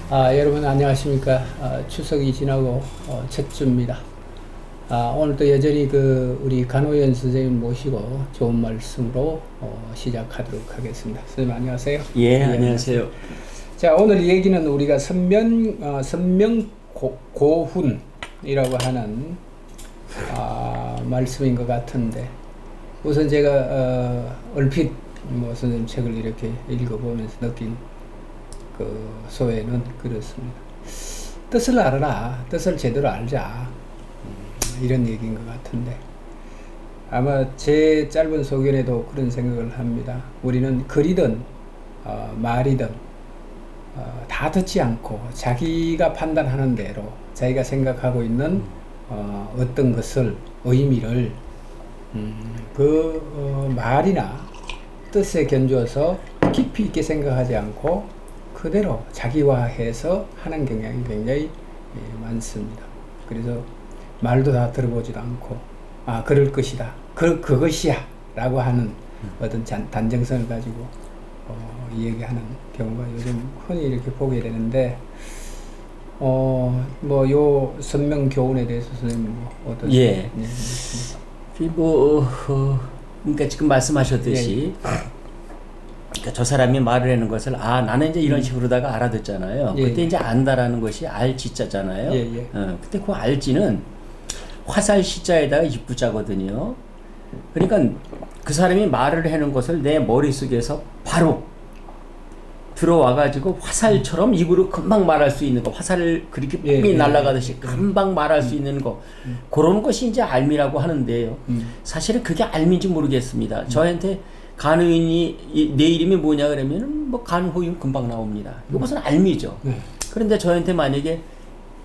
여러분 안녕하십니까. 추석이 지나고 첫 주입니다. 오늘도 여전히 우리 간호연 선생님 모시고 좋은 말씀으로 시작하도록 하겠습니다. 선생님 안녕하세요. 예, 안녕하세요. 자, 오늘 얘기는 우리가 선명고훈이라고 하는 말씀인 것 같은데, 우선 제가 얼핏 선생님 책을 이렇게 읽어보면서 느낀 소회는 그렇습니다. 뜻을 알아라. 뜻을 제대로 알자. 이런 얘기인 것 같은데, 아마 제 짧은 소견에도 그런 생각을 합니다. 우리는 글이든 말이든 다 듣지 않고 자기가 판단하는 대로 자기가 생각하고 있는 어떤 것을, 의미를 말이나 뜻에 견주어서 깊이 있게 생각하지 않고 그대로 자기화해서 하는 경향이 굉장히 많습니다. 그래서 말도 다 들어보지도 않고 그럴 것이다, 그것이야 라고 하는 어떤 단정성을 가지고 얘기하는 경우가 요즘 흔히 이렇게 보게 되는데, 요 선명교훈에 대해서 선생님 어떤? 예. 그러니까 지금 말씀하셨듯이, 그러니까 저 사람이 말을 하는 것을 나는 이제 이런 식으로다가 알아듣잖아요. 그때 이제 안다라는 것이 알지자잖아요. 그때 그 알지는 화살 시자에다가 입구자거든요. 그러니까 그 사람이 말을 하는 것을 내 머릿속에서 바로 들어와가지고 화살처럼 입으로 금방 말할 수 있는 거, 화살을 그렇게 뿜이 날아가듯이 금방 말할 수 있는 거, 그런 것이 이제 알미라고 하는데요. 사실은 그게 알미인지 모르겠습니다. 저한테 간호인이 내 이름이 뭐냐 그러면은 간호인 금방 나옵니다. 이것은 알미죠. 그런데 저한테 만약에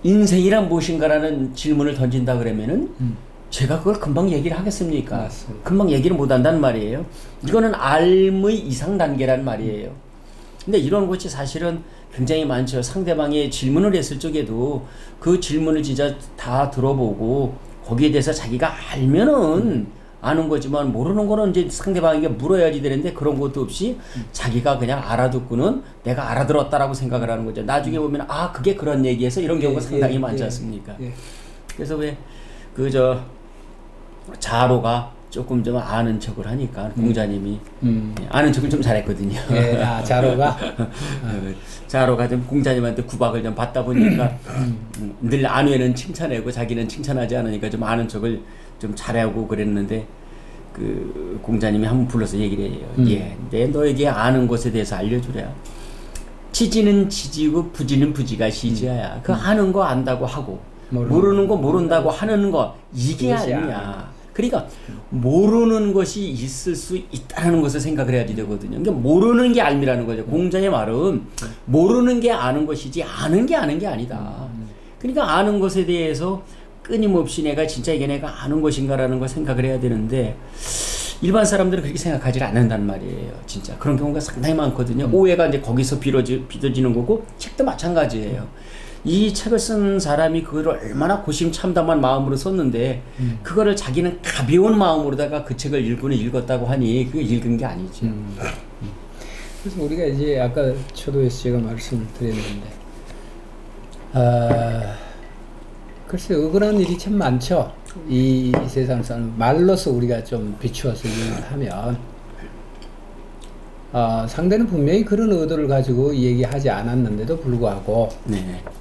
인생이란 무엇인가라는 질문을 던진다 그러면은 제가 그걸 금방 얘기를 하겠습니까? 맞습니다. 금방 얘기를 못 한단 말이에요. 이거는 알의 이상 단계란 말이에요. 근데 이런 것이 사실은 굉장히 많죠. 상대방이 질문을 했을 적에도 그 질문을 진짜 다 들어보고 거기에 대해서 자기가 알면은 아는 거지만, 모르는 거는 이제 상대방에게 물어야지 되는데 그런 것도 없이 자기가 그냥 알아듣고는 내가 알아들었다라고 생각을 하는 거죠. 나중에 보면 그게 그런 얘기에서 이런 경우가 상당히 많지 않습니까? 그래서 왜 자로가 조금 좀 아는 척을 하니까 공자님이 아는 척을 좀 잘했거든요. 자로가 자로가 좀 공자님한테 구박을 좀 받다 보니까 늘 안외는 칭찬하고 자기는 칭찬하지 않으니까 좀 아는 척을 좀 잘하고 그랬는데, 그 공자님이 한번 불러서 얘기를 해요. 내 너에게 아는 것에 대해서 알려주랴. 지지는 지지고 부지는 부지가 시지야. 그 아는 거 안다고 하고 모르는 거 모른다고 하는 거, 이게 알미야. 그러니까 모르는 것이 있을 수 있다는 것을 생각을 해야지 되거든요. 그러니까 모르는 게 알미라는 거죠. 공자의 말은 모르는 게 아는 것이지 아는 게 아니다. 그러니까 아는 것에 대해서 끊임없이 내가 진짜 이게 내가 아는 것인가라는 걸 생각을 해야 되는데, 일반 사람들은 그렇게 생각하지 않는단 말이에요. 진짜 그런 경우가 상당히 많거든요. 오해가 이제 거기서 빚어지는 거고, 책도 마찬가지예요. 이 책을 쓴 사람이 그거를 얼마나 고심참담한 마음으로 썼는데, 그거를 자기는 가벼운 마음으로다가 그 책을 읽었다고 하니 그게 읽은 게 아니죠. 그래서 우리가 이제 아까 초도에서 제가 말씀을 드렸는데, 글쎄 억울한 일이 참 많죠. 이 세상에서 말로서 우리가 좀 비추어서 얘기를 하면, 상대는 분명히 그런 의도를 가지고 얘기하지 않았는데도 불구하고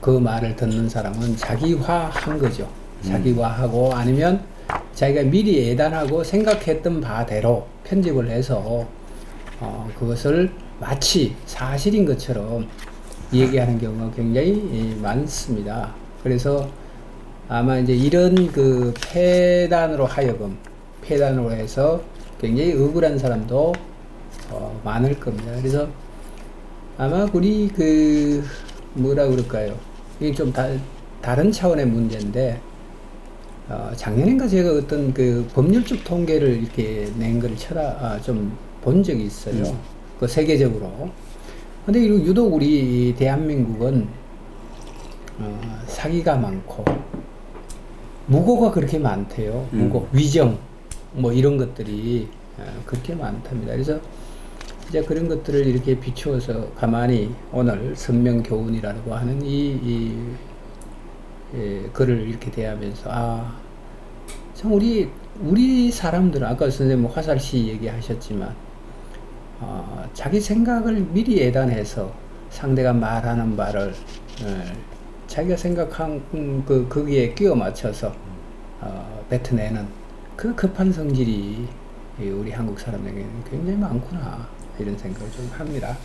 그 말을 듣는 사람은 자기화한 거죠. 자기화하고, 아니면 자기가 미리 예단하고 생각했던 바대로 편집을 해서 그것을 마치 사실인 것처럼 얘기하는 경우가 굉장히 많습니다. 그래서 아마 이제 이런 폐단으로 해서 굉장히 억울한 사람도 많을 겁니다. 그래서 아마 우리 뭐라 그럴까요? 이게 좀 다른 차원의 문제인데, 작년인가 제가 어떤 법률적 통계를 이렇게 낸 걸 좀 본 적이 있어요. 세계적으로. 근데 유독 우리 대한민국은 사기가 많고 무고가 그렇게 많대요. 무고, 위정, 이런 것들이 그렇게 많답니다. 그래서 이제 그런 것들을 이렇게 비추어서 가만히 오늘 선명교훈이라고 하는 이 글을 이렇게 대하면서 참 우리 사람들은 아까 선생님 화살시 얘기하셨지만 자기 생각을 미리 예단해서 상대가 말하는 말을 자기가 생각한 거기에 끼워 맞춰서 뱉어내는 그 급한 성질이 우리 한국 사람에게는 굉장히 많구나 이런 생각을 좀 합니다.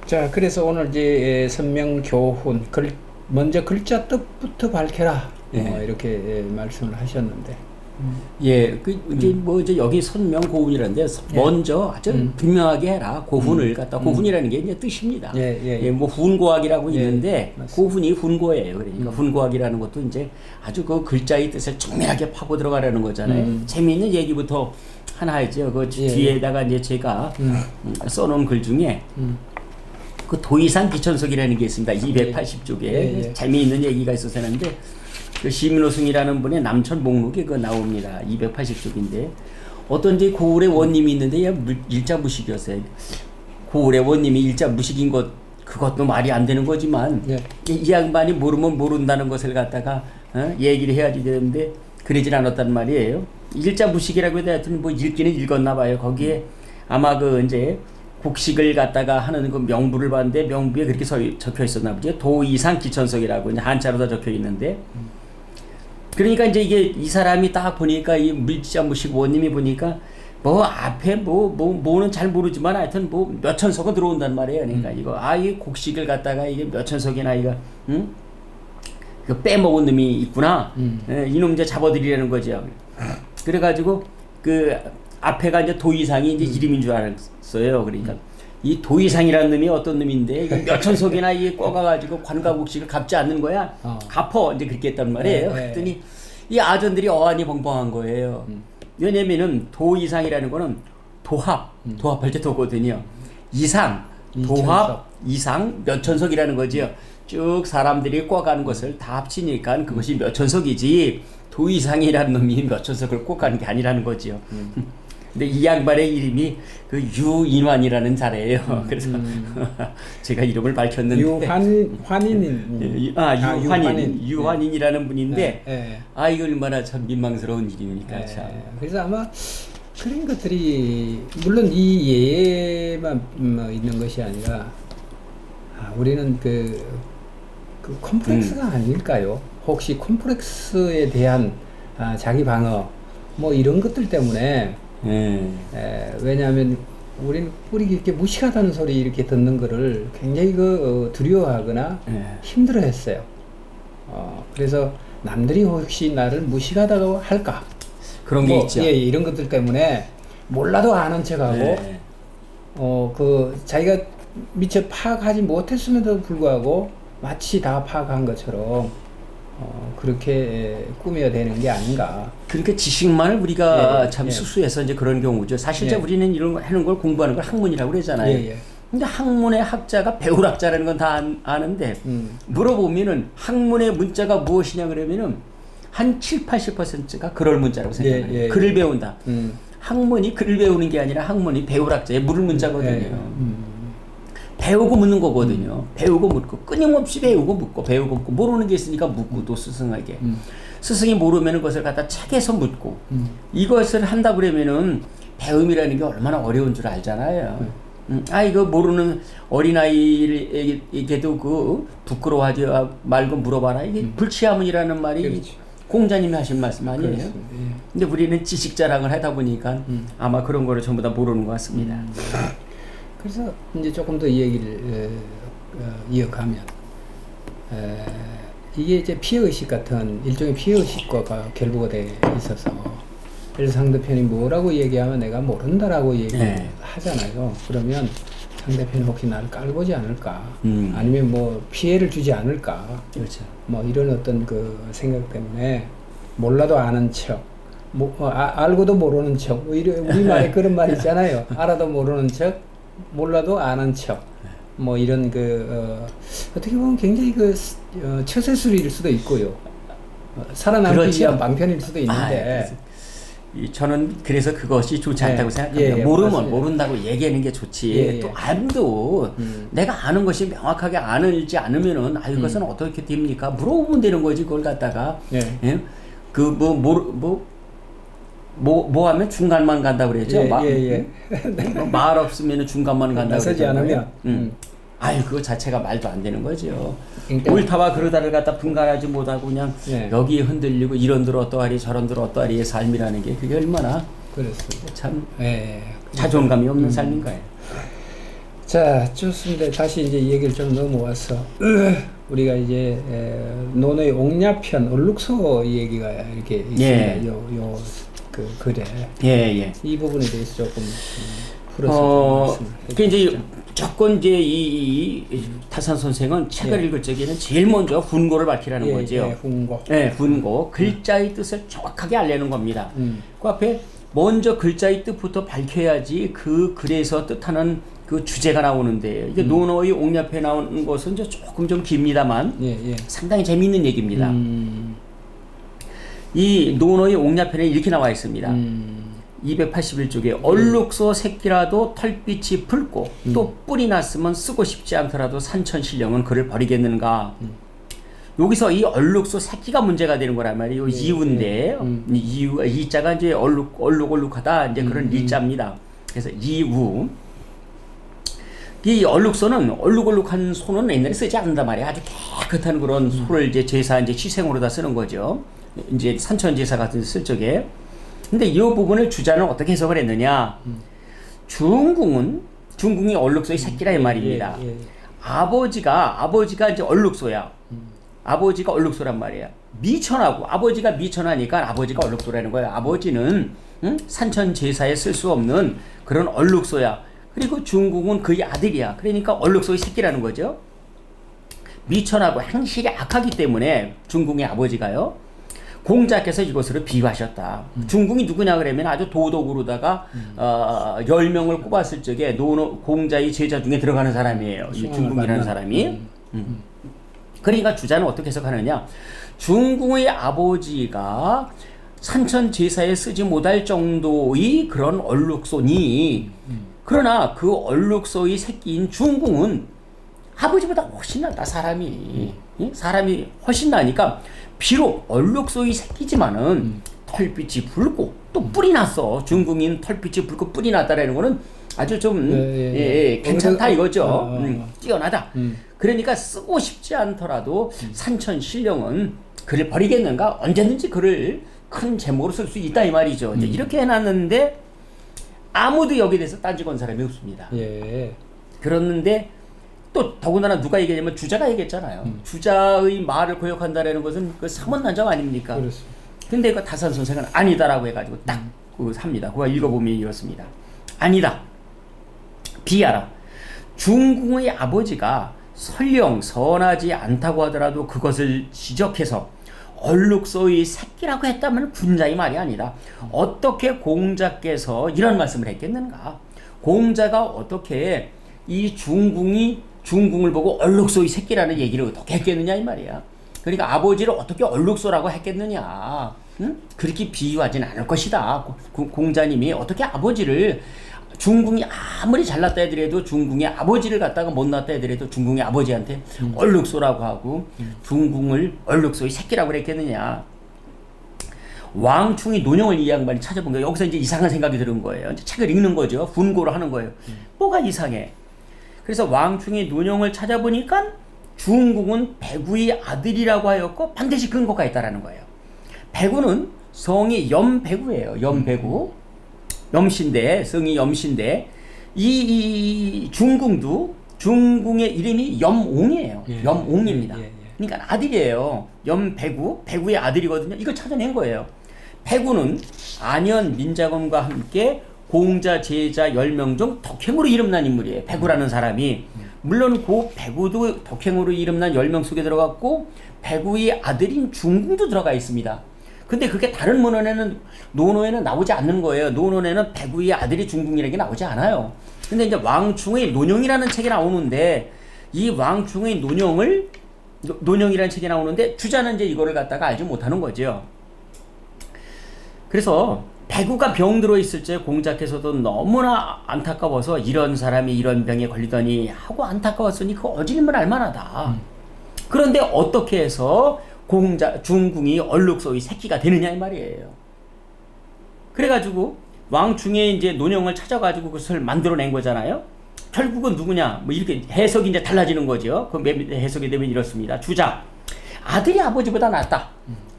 자, 그래서 오늘 이제 선명교훈 먼저 글자 뜻부터 밝혀라 이렇게 말씀을 하셨는데. 예, 이제 여기 선명고훈이라는데 먼저 아주 분명하게 해라. 고훈을 갖다 고훈이라는 게 이제 뜻입니다. 뭐 훈고학이라고 있는데 고훈이 훈고예요. 그러니까 훈고학이라는 것도 이제 아주 그 글자의 뜻을 정밀하게 파고 들어가려는 거잖아요. 재미있는 얘기부터 하나 하죠. 그 뒤에다가 이제 제가 써놓은 글 중에 그 도의산 기천석이라는 게 있습니다. 280쪽에 재미있는 얘기가 있어서 하는데. 그 시민호승이라는 분의 남천 목록에 그 나옵니다. 280쪽인데 어떤 이제 고을의 원님이 있는데 일자 무식이었어요. 고을의 원님이 일자 무식인 그것도 말이 안 되는 거지만 이 양반이 모르면 모른다는 것을 갖다가 얘기를 해야지 되는데 그러질 않았단 말이에요. 일자 무식이라고 해도 하여튼 뭐 읽기는 읽었나 봐요. 거기에 아마 그 이제 국식을 갖다가 하는 그 명부를 봤는데 명부에 그렇게 적혀 있었나 보죠. 도이상 기천석이라고 이제 한자로 다 적혀 있는데 그러니까 이제 이 사람이 딱 보니까 이 물자 무식 원님이 보니까 뭐 앞에 뭐는 잘 모르지만 하여튼 뭐 몇 천석은 들어온단 말이에요. 그러니까 이 곡식을 갖다가 이게 몇 천석이나 그 빼먹은 놈이 있구나. 이놈 이제 잡아들이라는 거죠. 그래가지고 그 앞에가 이제 도이상이 이제 이름인 줄 알았어요. 그러니까 이 도이상이라는 놈이 어떤 놈인데 몇 천석이나 꿔가가지고 관가국식을 갚지 않는 거야. 갚어 이제 그렇게 했단 말이에요. 그랬더니 이 아전들이 어안이 벙벙한 거예요. 왜냐면은 도이상이라는 거는 도합할 때 도거든요. 이상, 도합, 이상, 몇 천석이라는 거지요. 쭉 사람들이 꿔가는 것을 다 합치니까 그것이 몇 천석이지 도이상이라는 놈이 몇 천석을 꿔가는 게 아니라는 거지요. 근데 이 양반의 이름이 그 유인환이라는 자래예요. 그래서 제가 이름을 밝혔는데 유환인이라는 분인데 이거 얼마나 참 민망스러운 일이니까 참. 그래서 아마 그런 것들이 물론 이 예만 있는 것이 아니라 우리는 그 콤플렉스가 아닐까요? 혹시 콤플렉스에 대한 자기 방어 뭐 이런 것들 때문에 왜냐하면 우리는 뿌리 깊게 무식하다는 소리 이렇게 듣는 거를 굉장히 두려워하거나 힘들어했어요. 그래서 남들이 혹시 나를 무식하다고 할까? 그런 게 있죠. 이런 것들 때문에 몰라도 아는 척하고 자기가 미처 파악하지 못했음에도 불구하고 마치 다 파악한 것처럼 그렇게 꾸며대는 게 아닌가. 그러니까 지식만을 우리가 참 수수해서 이제 그런 경우죠. 사실 우리는 이런 거 하는 걸 공부하는 걸 학문이라고 그러잖아요. 근데 학문의 학자가 배울학자라는 건 다 아는데 물어보면은 학문의 문자가 무엇이냐 그러면은 한 70-80%가 그럴 문자라고 생각해요. 글을 배운다. 학문이 글을 배우는 게 아니라 학문이 배울학자의 물을 문자거든요. 배우고 묻는 거거든요. 배우고 묻고 끊임없이 배우고 묻고 배우고 묻고 모르는 게 있으니까 묻고 또 스승에게 스승이 모르면 그것을 갖다 책에서 묻고 이것을 한다 그러면은 배움이라는 게 얼마나 어려운 줄 알잖아요. 이거 모르는 어린아이에게도 부끄러워하지 말고 물어봐라. 이게 불치하문이라는 말이 공자님이 하신 말씀 아니에요? 근데 우리는 지식 자랑을 하다 보니까 아마 그런 거를 전부 다 모르는 것 같습니다. 그래서 이제 조금 더 이 얘기를 이어가면 이게 이제 피해의식 같은 일종의 피해의식과 결부가 돼 있어서 그래서 상대편이 뭐라고 얘기하면 내가 모른다라고 얘기하잖아요. 그러면 상대편이 혹시 나를 깔보지 않을까 아니면 뭐 피해를 주지 않을까 뭐 이런 어떤 그 생각 때문에 몰라도 아는 척 알고도 모르는 척 우리말에 그런 말 있잖아요. 알아도 모르는 척 몰라도 아는 척, 뭐 이런 어떻게 보면 굉장히 처세술일 수도 있고요. 살아남기 위한 방편일 수도 있는데. 저는 그래서 그것이 좋지 네. 않다고 생각합니다. 예, 모르면 맞습니다. 모른다고 얘기하는 게 좋지. 예, 또 알도 내가 아는 것이 명확하게 알지 않으면은 이것은 어떻게 됩니까? 물어보면 되는 거지 그걸 갖다가. 예. 예? 뭐 하면 중간만 간다 그랬죠. 말 없으면 중간만 간다. 나서지 않으면. 그거 자체가 말도 안 되는 거죠. 그러니까 옳다와 그르다를 갖다 분간하지 못하고 그냥 예. 여기 흔들리고 이런들 어떠하리 저런들 어떠하리의 삶이라는 게 그게 얼마나 그렇습니다. 참 예. 자존감이 없는 삶인 거예요. 자, 좋습니다. 다시 이제 이 얘기를 좀 넘어와서 우리가 이제 논의 옥냐편 얼룩소 얘기가 이렇게 있습니다. 예. 그 글에 예. 이 부분에 대해서 조금 풀어서 그 이제 조건 이제 이 타산 선생은 책을 예. 읽을 적에는 제일 먼저 훈고를 밝히라는 거죠. 예, 훈고. 네, 훈고. 글자의 뜻을 정확하게 알려는 겁니다. 그 앞에 먼저 글자의 뜻부터 밝혀야지 그 글에서 뜻하는 그 주제가 나오는데 이게 논어의 옥냐편에 나오는 것은 이제 조금 좀 깁니다만 예. 상당히 재미있는 얘기입니다. 이 논어의 옥냐편에 이렇게 나와 있습니다. 281쪽에 얼룩소 새끼라도 털빛이 붉고 또 뿔이 났으면 쓰고 싶지 않더라도 산천신령은 그를 버리겠는가. 여기서 이 얼룩소 새끼가 문제가 되는 거란 말이에요. 이유인데 이자가 이제 얼룩하다 이제 그런 이자입니다. 그래서 이우. 이 얼룩소는 얼룩한 소는 옛날에 쓰지 않는단 말이에요. 아주 깨끗한 그런 소를 이제 제사 이제 희생으로 다 쓰는 거죠. 이제 산천 제사 같은 데 쓸 적에. 근데 이 부분을 주자는 어떻게 해석을 했느냐? 중궁이 얼룩소의 새끼라 이 말입니다. 아버지가 이제 얼룩소야. 아버지가 얼룩소란 말이야. 미천하고 아버지가 미천하니까 아버지가 얼룩소라는 거야. 아버지는 산천 제사에 쓸 수 없는 그런 얼룩소야. 그리고 중궁은 그의 아들이야. 그러니까 얼룩소의 새끼라는 거죠. 미천하고 행실이 악하기 때문에 중궁의 아버지가요. 공자께서 이것으로 비유하셨다. 중궁이 누구냐 그러면 아주 도덕으로다가 10명을 꼽았을 적에 공자의 제자 중에 들어가는 사람이에요. 이 중궁이라는 사람이. 그러니까 주자는 어떻게 해석하느냐. 중궁의 아버지가 산천 제사에 쓰지 못할 정도의 그런 얼룩소니 그러나 그 얼룩소의 새끼인 중궁은 아버지보다 훨씬 낫다. 사람이 훨씬 나니까 비록 얼룩소의 새끼지만은 털빛이 붉고 또 뿔이 났어. 중궁인 털빛이 붉고 뿔이 났다라는 거는 아주 좀 괜찮다 이거죠. 뛰어나다. 그러니까 쓰고 싶지 않더라도 산천 신령은 그를 버리겠는가? 언제든지 그를 큰 제목으로 쓸 수 있다 이 말이죠. 이제 이렇게 해놨는데 아무도 여기에 대해서 딴지 건 사람이 없습니다. 예. 그렇는데 또 더군다나 누가 얘기하냐면 주자가 얘기했잖아요. 주자의 말을 거역한다라는 것은 그 사문난정 아닙니까? 그렇습니다. 근데 그 다산 선생은 아니다라고 해가지고 딱 합니다. 그거 읽어보면 이렇습니다. 아니다. 비하라. 중궁의 아버지가 설령 선하지 않다고 하더라도 그것을 지적해서 얼룩소의 새끼라고 했다면 군자의 말이 아니다. 어떻게 공자께서 이런 말씀을 했겠는가? 공자가 어떻게 이 중궁을 보고 얼룩소의 새끼라는 얘기를 어떻게 했겠느냐 이 말이야. 그러니까 아버지를 어떻게 얼룩소라고 했겠느냐. 그렇게 비유하진 않을 것이다. 공자님이 어떻게 아버지를 중궁이 아무리 잘났다 해더라도 중궁의 아버지를 갖다가 못났다 해더라도 중궁의 아버지한테 얼룩소라고 하고 중궁을 얼룩소의 새끼라고 그랬겠느냐. 왕충이 논영을 이 양반이 찾아본 거예요. 여기서 이제 이상한 생각이 드는 거예요. 이제 책을 읽는 거죠. 분고를 하는 거예요. 뭐가 이상해. 그래서 왕충이 논영을 찾아보니까 중궁은 배구의 아들이라고 하였고 반드시 근거가 있다라는 거예요. 배구는 성이 염배구예요. 염배구. 염신대, 성이 염신대. 이 중궁도 중궁의 이름이 염옹이에요. 염옹입니다. 그러니까 아들이에요. 염배구, 배구의 아들이거든요. 이걸 찾아낸 거예요. 배구는 안현 민자검과 함께 공자, 제자 10명 중 덕행으로 이름난 인물이에요. 배구라는 사람이. 물론 그 배구도 덕행으로 이름난 10명 속에 들어갔고 배구의 아들인 중궁도 들어가 있습니다. 근데 그게 다른 논어에는 나오지 않는 거예요. 논어에는 배구의 아들이 중궁이라는 게 나오지 않아요. 근데 이제 왕충의 논영이라는 책이 나오는데 이 왕충의 논영이라는 책이 나오는데 주자는 이제 이거를 갖다가 알지 못하는 거죠. 그래서 배구가 병 들어 있을 때 공자께서도 너무나 안타까워서 이런 사람이 이런 병에 걸리더니 하고 안타까웠으니 그 어질림을 알만하다. 그런데 어떻게 해서 중궁이 얼룩소의 새끼가 되느냐 이 말이에요. 그래가지고 왕중에 이제 논영을 찾아가지고 그것을 만들어낸 거잖아요. 결국은 누구냐? 뭐 이렇게 해석이 이제 달라지는 거죠. 그 해석이 되면 이렇습니다. 주자. 아들이 아버지보다 낫다.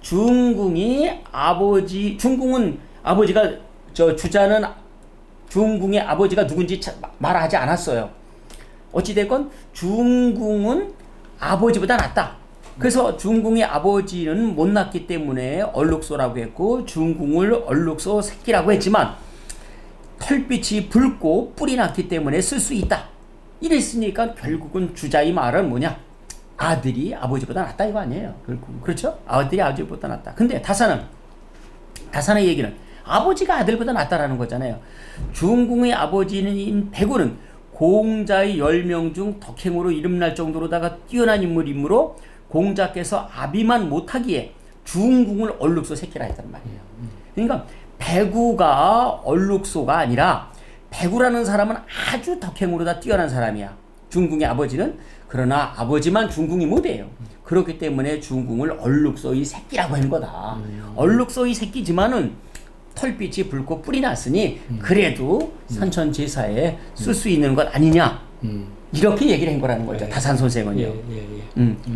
중궁은 아버지가 주자는 중궁의 아버지가 누군지 말하지 않았어요. 어찌됐건 중궁은 아버지보다 낫다. 그래서 중궁의 아버지는 못 낳기 때문에 얼룩소라고 했고 중궁을 얼룩소 새끼라고 했지만 털빛이 붉고 뿔이 났기 때문에 쓸 수 있다. 이랬으니까 결국은 주자의 말은 뭐냐? 아들이 아버지보다 낫다 이거 아니에요. 그렇죠? 아들이 아버지보다 낫다. 근데 다산의 얘기는 아버지가 아들보다 낫다라는 거잖아요. 중궁의 아버지인 백우는 공자의 10명 중 덕행으로 이름날 정도로다가 뛰어난 인물이므로 공자께서 아비만 못하기에 중궁을 얼룩소 새끼라 했단 말이에요. 그러니까 백우가 얼룩소가 아니라 백우라는 사람은 아주 덕행으로다 뛰어난 사람이야. 중궁의 아버지는. 그러나 아버지만 중궁이 못해요. 그렇기 때문에 중궁을 얼룩소의 새끼라고 하는 거다. 얼룩소의 새끼지만은 털빛이 붉고 뿔이 났으니 그래도 산천제사에 쓸 수 있는 것 아니냐. 이렇게 얘기를 한 거라는 거죠. 다산 선생은요.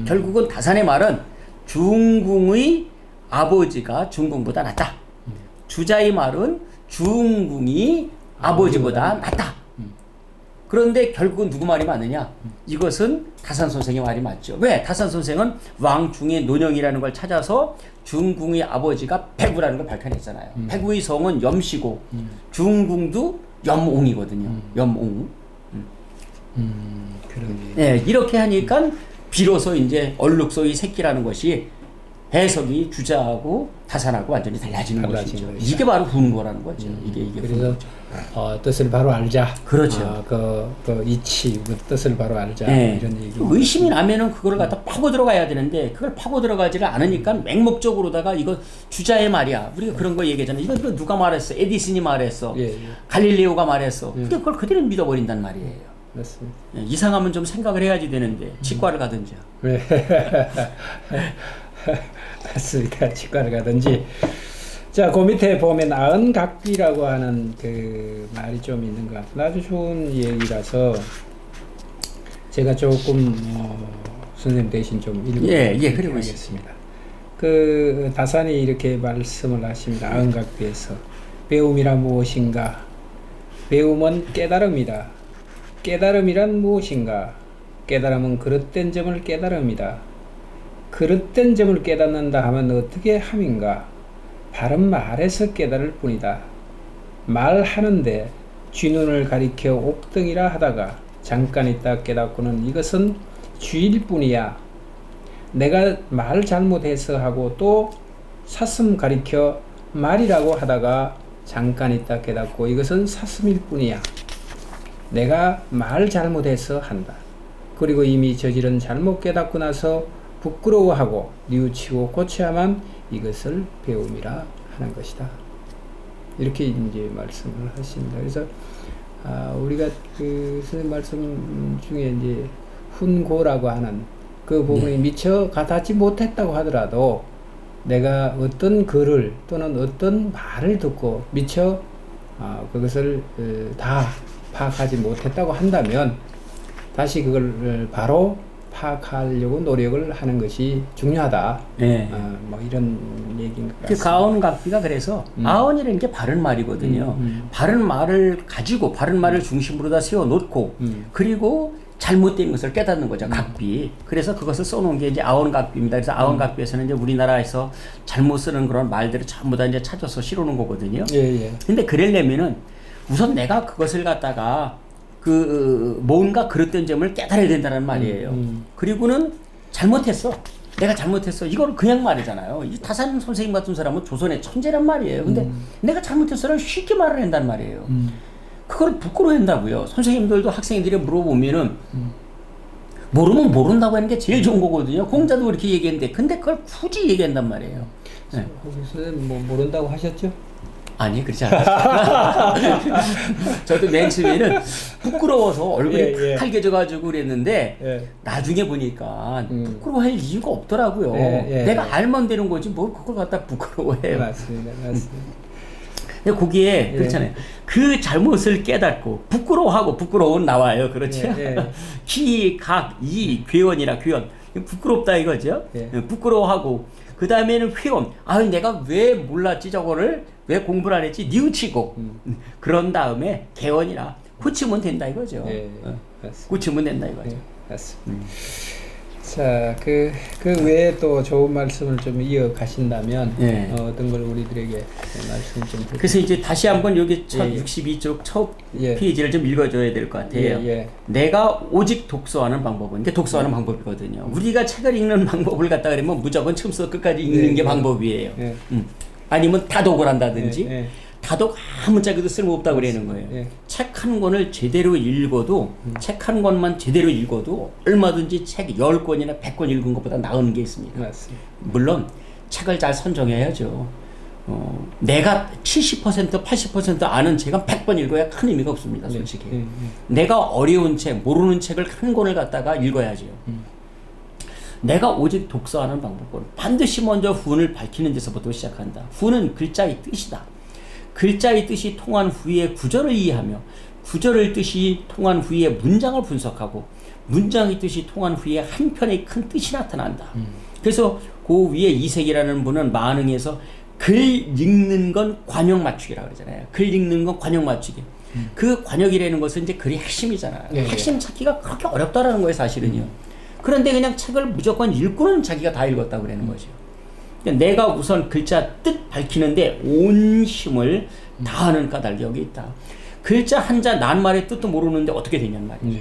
결국은 다산의 말은 중궁의 아버지가 중궁보다 낫다. 주자의 말은 중궁이 아버지보다 낫다. 그런데 결국은 누구 말이 맞느냐? 이것은 다산 선생의 말이 맞죠. 왜? 다산 선생은 왕중의 논영이라는 걸 찾아서 중궁의 아버지가 백우라는 걸 밝혀냈잖아요. 백우의 성은 염씨고 중궁도 염옹이거든요. 염옹. 네, 이렇게 하니까 비로소 이제 얼룩소의 새끼라는 것이 해석이 주자하고 다산하고 완전히 달라지는 것이죠. 이게 바로 훈고라는 거죠. 이게 그래서 뜻을 바로 알자. 그렇죠. 그 이치, 그 뜻을 바로 알자. 네. 이런 얘기. 의심이 나면은 그걸 갖다 파고 들어가야 되는데 그걸 파고 들어가지를 않으니까 맹목적으로다가 이거 주자의 말이야. 우리가 그런 거 얘기하잖아요. 이거 누가 말했어? 에디슨이 말했어. 갈릴레오가 말했어. 근데 그걸 그대로 믿어버린단 말이에요. 맞습니다. 이상하면 좀 생각을 해야지 되는데 치과를 가든지. 네. 맞습니다. 치과를 가든지. 자, 그 밑에 보면 아은각비라고 하는 그 말이 좀 있는 것 같아요. 아주 좋은 얘기라서 제가 조금 선생님 대신 좀 그리고 있습니다. 그 다산이 이렇게 말씀을 하십니다. 아은각비에서 배움이란 무엇인가? 배움은 깨달음이다. 깨달음이란 무엇인가? 깨달음은 그릇된 점을 깨달음이다. 그릇된 점을 깨닫는다 하면 어떻게 함인가? 바른 말에서 깨달을 뿐이다. 말하는데 쥐눈을 가리켜 옥등이라 하다가 잠깐 있다 깨닫고는 이것은 쥐일 뿐이야. 내가 말 잘못해서 하고 또 사슴 가리켜 말이라고 하다가 잠깐 있다 깨닫고 이것은 사슴일 뿐이야. 내가 말 잘못해서 한다. 그리고 이미 저지른 잘못 깨닫고 나서 부끄러워하고 뉘우치고 고쳐야만 이것을 배움이라 하는 것이다. 이렇게 이제 말씀을 하십니다. 그래서 우리가 그 선생님 말씀 중에 이제 훈고라고 하는 그 부분이 미처 가닿지 못했다고 하더라도 내가 어떤 글을 또는 어떤 말을 듣고 미처 그것을 다 파악하지 못했다고 한다면 다시 그걸 바로 파악하려고 노력을 하는 것이 중요하다. 뭐 이런 얘기인 것 같습니다. 가온각비가 그래서 아온이라는 게 바른 말이거든요. 바른 말을 가지고 바른 말을 중심으로 다 세워놓고 그리고 잘못된 것을 깨닫는 거죠. 각비. 그래서 그것을 써놓은 게 이제 아온각비입니다. 그래서 아온각비에서는 이제 우리나라에서 잘못 쓰는 그런 말들을 전부 다 이제 찾아서 실어놓은 거거든요. 근데 그러려면은 우선 내가 그것을 갖다가 뭔가 그릇된 점을 깨달아야 된다는 말이에요. 그리고는 잘못했어. 내가 잘못했어. 이걸 그냥 말이잖아요. 이 다산 선생님 같은 사람은 조선의 천재란 말이에요. 근데 내가 잘못했어를 쉽게 말을 한단 말이에요. 그걸 부끄러워한다고요. 선생님들도 학생들이 물어보면은 모르면 모른다고 하는 게 제일 좋은 거거든요. 공자도 그렇게 얘기했는데 근데 그걸 굳이 얘기한단 말이에요. 선생님 뭐 모른다고 하셨죠? 아니 그렇지 않아요. 저도 맨 처음에는 부끄러워서 얼굴이 빨개져가지고 그랬는데 나중에 보니까 부끄러워할 이유가 없더라고요. 내가 알면 되는 거지 뭘 그걸 갖다 부끄러워해요. 맞습니다. 근데 거기에 그렇잖아요. 그 잘못을 깨닫고 부끄러워하고 부끄러운 나와요. 그렇죠? 기, 각, 이, 괴원이라 괴원. 부끄럽다 이거죠. 부끄러워하고 그 다음에는 회원. 아 내가 왜 몰랐지 저거를 왜 공부를 안 했지 뉘우치고 그런 다음에 개원이라 고치면 된다 이거죠. 고치면 된다 이거죠. 맞습니다. 자, 그 외에 또 좋은 말씀을 좀 이어가신다면 어떤 걸 우리들에게 말씀 좀 해주세요. 그래서 이제 다시 한번 여기 62쪽 첫 페이지를 좀 읽어줘야 될 것 같아요. 내가 오직 독서하는 방법은 이게 독서하는 방법이거든요. 우리가 책을 읽는 방법을 갖다 그러면 무조건 처음부터 끝까지 읽는 게 방법이에요. 아니면 다독을 한다든지 다독 아무 짝에도 쓸모없다고 그러는 거예요. 책 한 권을 제대로 읽어도 책 한 권만 제대로 읽어도 얼마든지 책 10권이나 100권 읽은 것보다 나은 게 있습니다. 맞습니다. 물론 책을 잘 선정해야죠. 내가 70% 80% 아는 책은 100번 읽어야 큰 의미가 없습니다. 솔직히. 내가 어려운 책, 모르는 책을 한 권을 갖다가 읽어야죠. 내가 오직 독서하는 방법은 반드시 먼저 훈을 밝히는 데서부터 시작한다. 훈은 글자의 뜻이다. 글자의 뜻이 통한 후에 구절을 이해하며 구절의 뜻이 통한 후에 문장을 분석하고 문장의 뜻이 통한 후에 한 편의 큰 뜻이 나타난다. 그래서 그 위에 이색이라는 분은 만흥에서 글 읽는 건 관역 맞추기라고 그러잖아요. 글 읽는 건 관역 맞추기. 그 관역이라는 것은 이제 글의 핵심이잖아요. 핵심 찾기가 그렇게 어렵다라는 거예요, 사실은요. 그런데 그냥 책을 무조건 읽고는 자기가 다 읽었다고 그러는 거죠. 내가 우선 글자 뜻 밝히는데 온 힘을 다하는 까닭이 여기 있다. 글자 한자 낱말의 뜻도 모르는데 어떻게 되냐는 말이죠.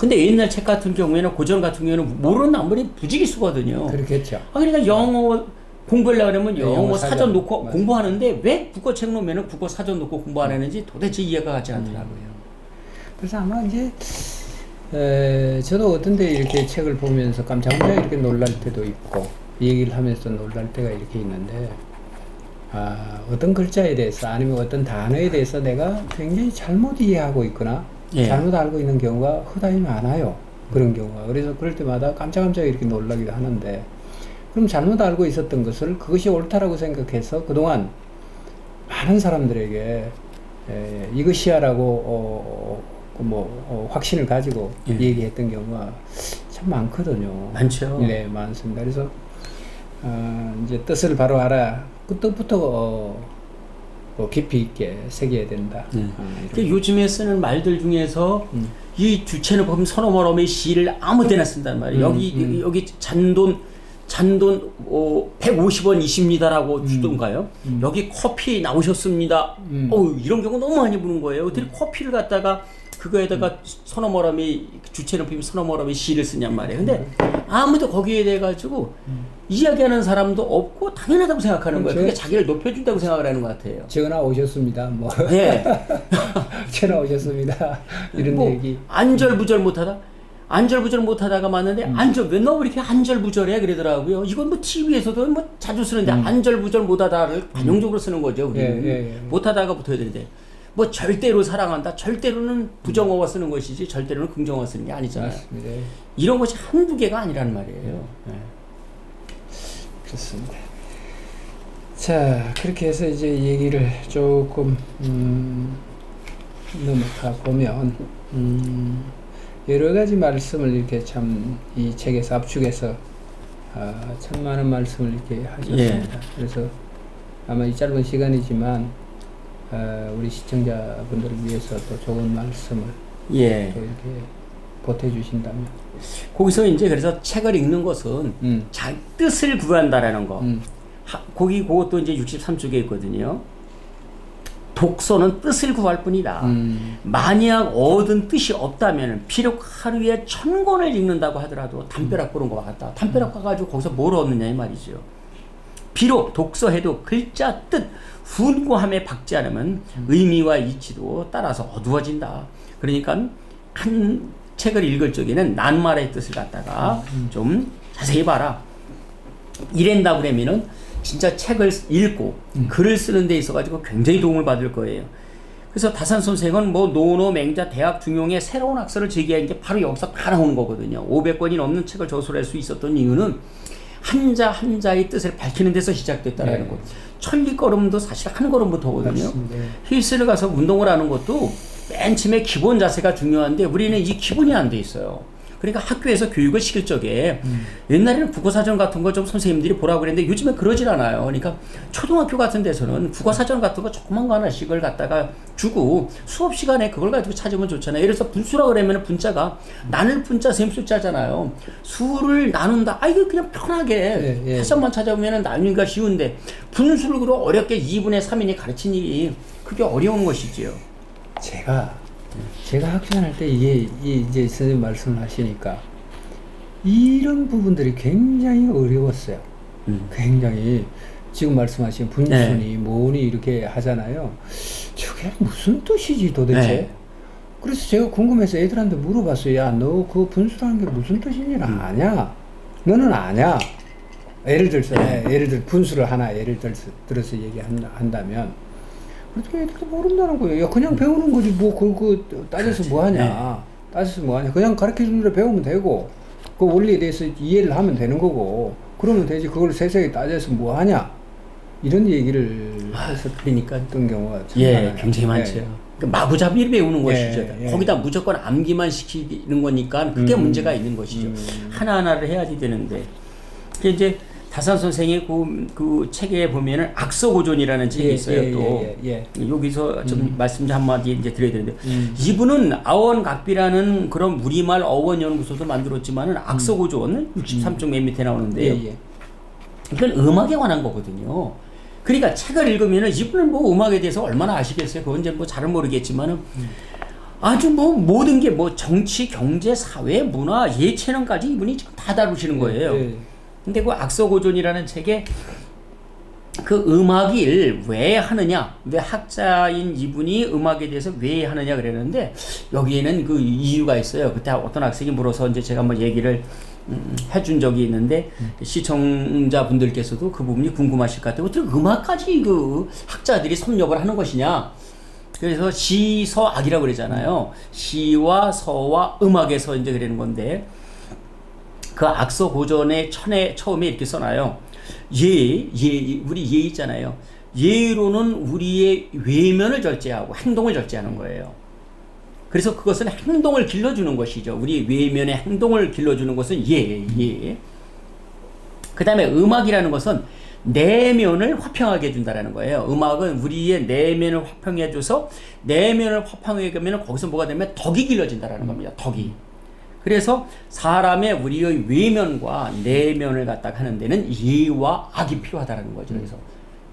근데 옛날 책 같은 경우에는 고전 같은 경우에는 모르는 낱말이 부지기 수거든요. 그렇겠죠. 그러니까 영어 공부하려고 하면 영어 사전 놓고 공부하는데 왜 국어책 놓으면 국어 사전 놓고 공부 안 하는지 도대체 이해가 가지 않더라고요. 그래서 아마 이제 저도 어떤 데 이렇게 책을 보면서 깜짝 이렇게 놀랄 때도 있고 얘기를 하면서 놀랄 때가 이렇게 있는데 어떤 글자에 대해서 아니면 어떤 단어에 대해서 내가 굉장히 잘못 이해하고 있거나 잘못 알고 있는 경우가 허다히 많아요. 그런 경우가. 그래서 그럴 때마다 깜짝깜짝 이렇게 놀라기도 하는데 그럼 잘못 알고 있었던 것을 그것이 옳다라고 생각해서 그동안 많은 사람들에게 이것이야라고 확신을 가지고 얘기했던 경우가 참 많거든요. 많죠. 네, 많습니다. 그래서 이제 뜻을 바로 알아. 그 뜻부터 깊이 있게 새겨야 된다. 요즘에 쓰는 말들 중에서 이 주체는 보면 서너머럼의 시를 아무데나 쓴단 말이에요. 여기 잔돈 150원 이십니다라고 주던가요? 여기 커피 나오셨습니다. 이런 경우 너무 많이 보는 거예요. 어떻게 커피를 갖다가 그거에다가 서너머럼이 주체는 보면 서너머럼의 시를 쓰냔 말이에요. 근데 아무도 거기에 대해 가지고 이야기하는 사람도 없고 당연하다고 생각하는 거예요. 그게 자기를 높여준다고 생각을 하는 것 같아요. 전화 오셨습니다. 전화 오셨습니다. 이런 얘기. 안절부절 못하다가 맞는데 왜 너 왜 이렇게 안절부절해 그러더라고요. 이건 뭐 TV에서도 뭐 자주 쓰는데 안절부절 못하다를 관용적으로 쓰는 거죠. 못하다가 붙어야 되는데 뭐 절대로 사랑한다. 절대로는 부정어가 쓰는 것이지 절대로는 긍정어가 쓰는 게 아니잖아요. 맞습니다. 이런 것이 한두 개가 아니라는 말이에요. 그렇습니다. 자, 그렇게 해서 이제 얘기를 조금 넘어가 보면 여러 가지 말씀을 이렇게 참 이 책에서 압축해서 참 많은 말씀을 이렇게 하셨습니다. 그래서 아마 이 짧은 시간이지만 우리 시청자분들을 위해서 또 좋은 말씀을 또 이렇게 보태주신다면 거기서 이제 그래서 책을 읽는 것은 뜻을 구한다라는 거. 그것도 이제 63쪽에 있거든요. 독서는 뜻을 구할 뿐이다. 만약 얻은 뜻이 없다면 비록 하루에 1000권을 읽는다고 하더라도 담벼락 보는 것과 같다. 담벼락 가가지고 거기서 뭘 얻느냐 이 말이죠. 비록 독서해도 글자 뜻 훈고함에 박지 않으면 의미와 이치도 따라서 어두워진다. 그러니까 한 책을 읽을 적에는 낱말의 뜻을 갖다가 좀 자세히 봐라. 이랜다 그러면은 진짜 책을 읽고 글을 쓰는 데 있어가지고 굉장히 도움을 받을 거예요. 그래서 다산 선생은 뭐 노노 맹자 대학 중용의 새로운 학설을 제기한 게 바로 여기서 다 나오는 거거든요. 500권이 넘는 책을 저술할 수 있었던 이유는 한자 한자의 뜻을 밝히는 데서 시작됐다라는 네. 것. 천리걸음도 사실 한 걸음부터거든요. 맞습니다. 힐스를 가서 운동을 하는 것도 맨 처음에 기본 자세가 중요한데 우리는 이 기본이 안 돼 있어요. 그러니까 학교에서 교육을 시킬 적에 옛날에는 국어사전 같은 거 좀 선생님들이 보라고 그랬는데 요즘에 그러질 않아요. 그러니까 초등학교 같은 데서는 국어사전 같은 거 조그만 거 하나씩을 갖다가 주고 수업 시간에 그걸 가지고 찾으면 좋잖아요. 예를 들어서 분수라 그러면 분자가 나눌 분자 셈 숫자잖아요. 수를 나눈다. 이거 그냥 편하게 사전만 찾아보면 나누기가 쉬운데 분수를 그러 어렵게 2분의 3인이 가르친 일이 그게 어려운 것이지요. 제가 학교 다닐 때 이제 선생님 말씀을 하시니까 이런 부분들이 굉장히 어려웠어요. 굉장히 지금 말씀하신 분순이 뭐니 이렇게 하잖아요. 저게 무슨 뜻이지 도대체? 네. 그래서 제가 궁금해서 애들한테 물어봤어요. 야, 너 그 분수라는 게 무슨 뜻인지는 아냐? 너는 아냐? 예를 들어서 분수를 하나 예를 들어서 얘기한다면 그렇게 애들도 모른다는 거예요. 야, 그냥 배우는 거지 뭐 그거 따져서 뭐 하냐? 따져서 뭐 하냐? 그냥 가르쳐 주는 대로 배우면 되고 그 원리에 대해서 이해를 하면 되는 거고 그러면 되지. 그걸 세세하게 따져서 뭐 하냐? 이런 얘기를 해서 그러니까 했던 경우가 참 많아요. 굉장히 많죠. 그러니까 마구잡이를 배우는 것이죠. 예. 거기다 무조건 암기만 시키는 거니까 그게 문제가 있는 것이죠. 하나하나를 해야지 되는데. 그게 이제 다산 선생의 그 책에 보면은 악서고존이라는 책이 있어요. 또 여기서 좀 말씀 좀 한마디 이제 드려야 되는데 이분은 아원각비라는 그런 우리말 어원 연구소도 만들었지만은 악서고존 63쪽 맨 밑에 나오는데요. 이건 음악에 관한 거거든요. 그러니까 책을 읽으면은 이분은 뭐 음악에 대해서 얼마나 아시겠어요? 그건 이제 뭐 잘은 모르겠지만은 아주 뭐 모든 게 뭐 정치, 경제, 사회, 문화, 예체능까지 이분이 지금 다 다루시는 거예요. 근데 그 악서고존이라는 책에 그 음악을 왜 하느냐, 왜 학자인 이분이 음악에 대해서 왜 하느냐 그랬는데 여기에는 그 이유가 있어요. 그때 어떤 학생이 물어서 이제 제가 한번 얘기를 해준 적이 있는데 시청자분들께서도 그 부분이 궁금하실 것 같아요. 어떻게 음악까지 그 학자들이 섭렵을 하는 것이냐. 그래서 시서악이라고 그러잖아요. 시와 서와 음악에서 이제 그러는 건데 그 악서고전의 처음에 이렇게 써놔요. 우리 예 있잖아요. 예로는 우리의 외면을 절제하고 행동을 절제하는 거예요. 그래서 그것은 행동을 길러주는 것이죠. 우리 외면의 행동을 길러주는 것은 예. 그 다음에 음악이라는 것은 내면을 화평하게 해준다라는 거예요. 음악은 우리의 내면을 화평해줘서 내면을 화평하게 하면 거기서 뭐가 되면 덕이 길러진다라는 겁니다. 덕이. 그래서 사람의 우리의 외면과 내면을 갖다가 하는 데는 예와 악이 필요하다는 거죠. 그래서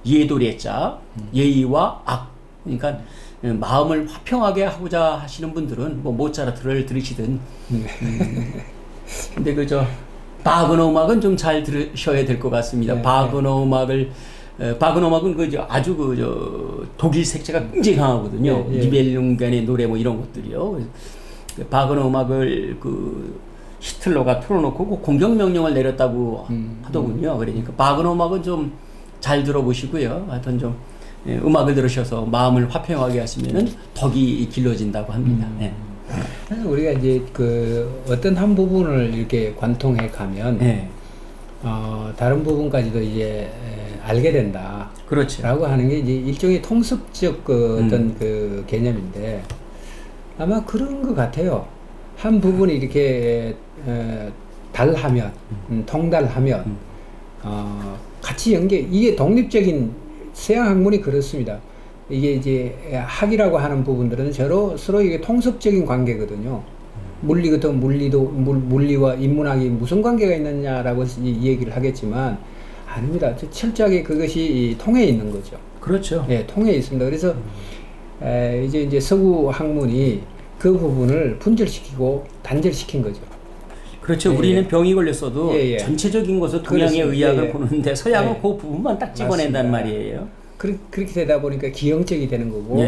예도래자, 예의와 악. 그러니까 마음을 화평하게 하고자 하시는 분들은 뭐 모차르트를 들으시든 근데 바그너 음악은 좀 잘 들으셔야 될 것 같습니다. 바그너 음악은 아주 독일 색채가 굉장히 강하거든요. 니벨룽겐의 노래 뭐 이런 것들이요. 바그너 음악을 히틀러가 틀어놓고 공격 명령을 내렸다고 하더군요. 그러니까 바그너 음악은 좀 잘 들어보시고요. 하여튼 좀 음악을 들으셔서 마음을 화평하게 하시면은 덕이 길러진다고 합니다. 그래서 우리가 이제 어떤 한 부분을 이렇게 관통해 가면 다른 부분까지도 이제 알게 된다. 그렇죠. 라고 하는 게 이제 일종의 통습적 어떤 개념인데 아마 그런 것 같아요. 한 부분이 이렇게 달하면, 통달하면 같이 이게 독립적인 서양 학문이 그렇습니다. 이게 이제 학이라고 하는 부분들은 서로 이게 통섭적인 관계거든요. 물리와 인문학이 무슨 관계가 있느냐라고 이 얘기를 하겠지만 아닙니다. 철저하게 그것이 통해 있는 거죠. 그렇죠. 예, 통해 있습니다. 그래서 이제 서구 학문이 그 부분을 분절시키고 단절시킨 거죠. 그렇죠. 우리는 병이 걸렸어도 전체적인 것을 동양의 의학을 보는데 서양은 그 부분만 딱 집어낸단 말이에요. 그렇게 되다 보니까 기형적이 되는 거고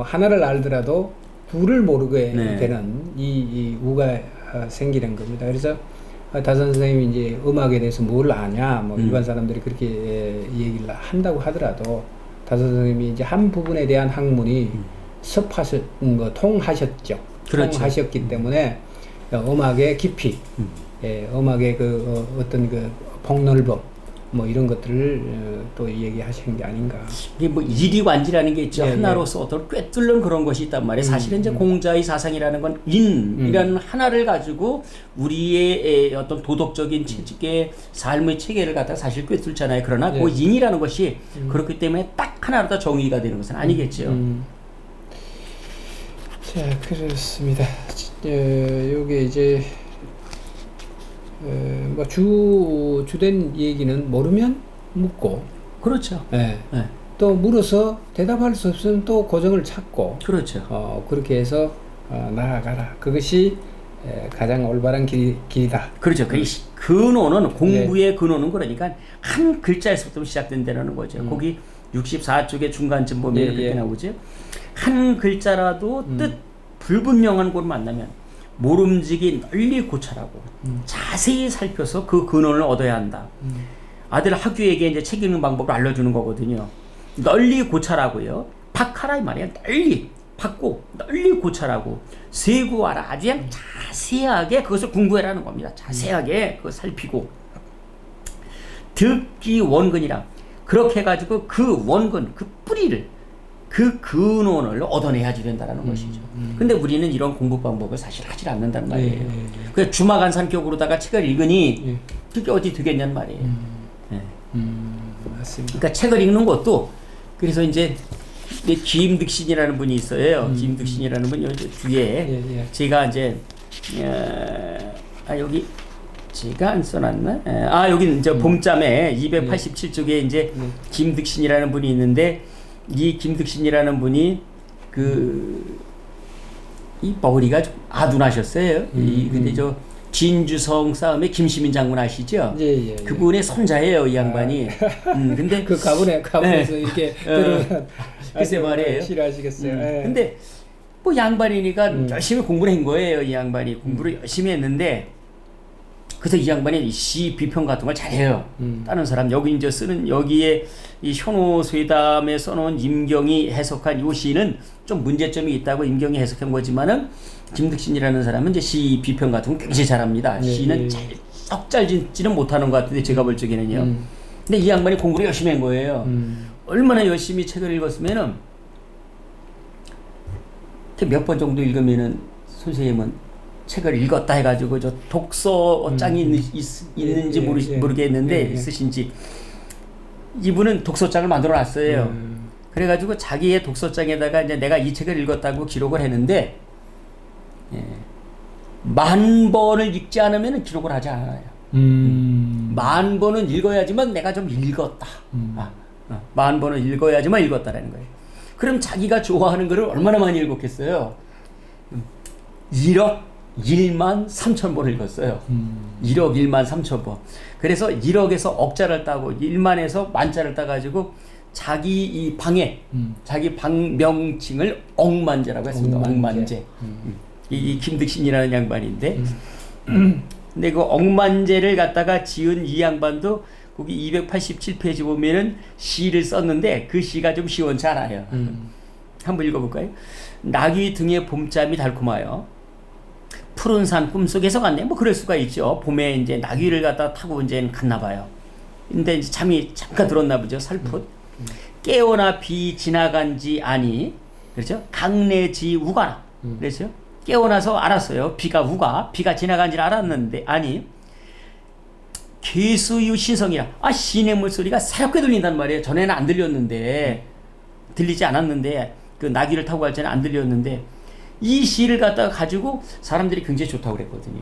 하나를 알더라도 둘을 모르게 되는 이 우가 생기는 겁니다. 그래서 다선 선생님이 이제 음악에 대해서 뭘 아냐, 뭐 일반 사람들이 그렇게 얘기를 한다고 하더라도 다선 선생님이 이제 한 부분에 대한 학문이 통하셨죠. 그렇죠. 통하셨기 때문에 음악의 깊이, 음악의 어떤 그 폭넓음, 뭐 이런 것들을 또 얘기하시는 게 아닌가. 이게 뭐 일이완지라는 게 있죠. 예, 하나로서 어떤 꿰뚫는 그런 것이 있단 말이에요. 사실은 이제 공자의 사상이라는 건 인이라는 하나를 가지고 우리의 어떤 도덕적인 체계, 삶의 체계를 갖다가 사실 꿰뚫잖아요. 그러나 그 인이라는 것이 그렇기 때문에 딱 하나로 다 정의가 되는 것은 아니겠죠. 자, 그렇습니다. 요게 이제 뭐 주된 얘기는 모르면 묻고, 그렇죠. 예. 또 물어서 대답할 수 없으면 또 고정을 찾고, 그렇죠. 그렇게 해서 나아가라. 그것이 가장 올바른 길이다. 그렇죠. 그 근원은 공부의 근원은 그러니까 한 글자에서부터 시작된다는 거죠. 거기 64쪽의 중간쯤 보면 이렇게 나오죠. 한 글자라도 뜻 불분명한 걸 만나면 모름지기 널리 고찰하고 자세히 살펴서 그 근원을 얻어야 한다. 아들 학교에게 이제 책 읽는 방법을 알려주는 거거든요. 널리 고찰하고요. 박하라 이 말이야. 널리 받고 널리 고찰하고 세구하라. 아주 그냥 자세하게 그것을 공부해라는 겁니다. 자세하게 그걸 살피고 듣기 원근이라. 그렇게 해가지고 그 원근, 그 뿌리를, 그 근원을 얻어내야지 된다는 것이죠. 근데 우리는 이런 공부 방법을 사실 하질 않는단 말이에요. 그래서 주마간 산격으로다가 책을 읽으니 그게 어디 되겠냔 말이에요. 맞습니다. 그러니까 책을 읽는 것도 그래서 이제 김득신이라는 분이 있어요. 김득신이라는 분이 뒤에 제가 이제 여기 제가 안 써놨나? 여기 이제 봄잠에 287쪽에 이제 김득신이라는 분이 있는데 이 김득신이라는 분이 이 머리가 좀 아둔하셨어요. 근데 저 진주성 싸움의 김시민 장군 아시죠? 그분의 손자예요, 이 양반이. 근데 그 가문에서 이렇게 글쎄 말이에요. 싫어하시겠어요. 근데 뭐 양반이니까 열심히 공부를 한 거예요. 이 양반이 공부를 열심히 했는데 그래서 이 양반이 시 비평 같은 걸 잘해요. 다른 사람 여기 이제 쓰는 여기에 이 현오쇠담에 써놓은 임경이 해석한 이 시는 좀 문제점이 있다고 임경이 해석한 거지만은 김득신이라는 사람은 이제 시 비평 같은 거 굉장히 잘합니다. 시는 썩 잘 짓지는 못하는 것 같은데 제가 볼 적에는요. 근데 이 양반이 공부를 열심히 한 거예요. 얼마나 열심히 책을 읽었으면은 몇 번 정도 읽으면은 선생님은 책을 읽었다 해가지고 저 독서장이 있는지 모르겠는데 있으신지 이분은 독서장을 만들어 놨어요. 그래가지고 자기의 독서장에다가 이제 내가 이 책을 읽었다고 기록을 했는데 10,000번을 읽지 않으면 기록을 하지 않아요. 10,000번은 읽어야지만 내가 좀 읽었다. 10,000번을 읽어야지만 읽었다라는 거예요. 그럼 자기가 좋아하는 거를 얼마나 많이 읽었겠어요? 1억 13,000번을 읽었어요. 1억 13,000번. 그래서 1억에서 억자를 따고 1만에서 만자를 따가지고 자기 이 방에 자기 방 명칭을 억만제라고 했습니다. 억만제. 이 김득신이라는 양반인데 근데 그 억만제를 갖다가 지은 이 양반도 거기 287페이지 보면은 시를 썼는데 그 시가 좀 시원치 않아요. 한번 읽어볼까요? 낙이 등에 봄잠이 달콤하여 푸른 산 꿈속에서 갔네. 뭐 그럴 수가 있죠. 봄에 이제 낙위를 갖다 타고 이제 갔나 봐요. 근데 이제 잠이 잠깐 들었나 보죠. 살풋. 깨어나 비 지나간지 아니. 그렇죠? 강내지 우가라. 그렇죠? 깨어나서 알았어요. 비가 지나간지를 알았는데 아니. 개수유 신성이라. 신의 물소리가 새롭게 들린단 말이에요. 전에는 안 들렸는데 들리지 않았는데 그 낙위를 타고 갈 때는 안 들렸는데 이 시를 갖다가 가지고 사람들이 굉장히 좋다고 그랬거든요.